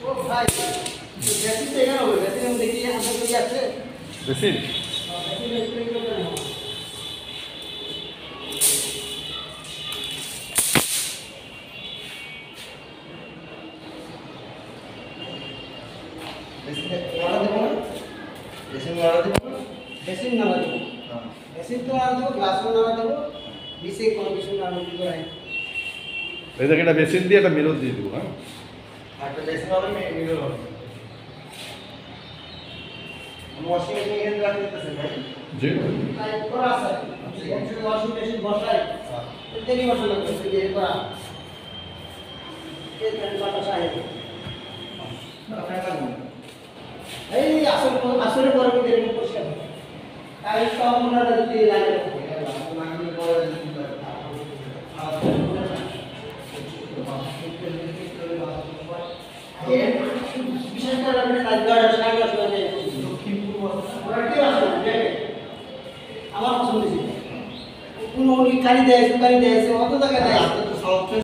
ও ভাই বেশি থেকে না হবে বেশি আমি দেখি আমাদের কি আছে বেশি বেশি নাড়া দেবো বেশি তো নাড়া দেবো গ্লাসও নাড়া দেবো বেশি কোনো কিছু নাড়া দিতে হয় এই জায়গাটা বেসিন দিয়ে একটা মিরর দিয়ে দেবো হ্যাঁ একটা বেশি হবে মিডল হবে ওয়াশিং মেশিন এর রাখতে দিতেছেন ভাই জি তাই করা আছে শুধু ওয়াশিং মেশিন বসাই তেলি মশলা করতে দিয়ে করা এই তেল বাটা চাই এই আসলে পরে তেল পরিষ্কার তাই সব মনে দিতে লাগে লাগলে পরে বিশেষ করে আপনি কাজগাড় সাইড আসলে আমার পছন্দ ছিল কোন কারি দেয় সুপারি দেয় অত জায়গায় দেয়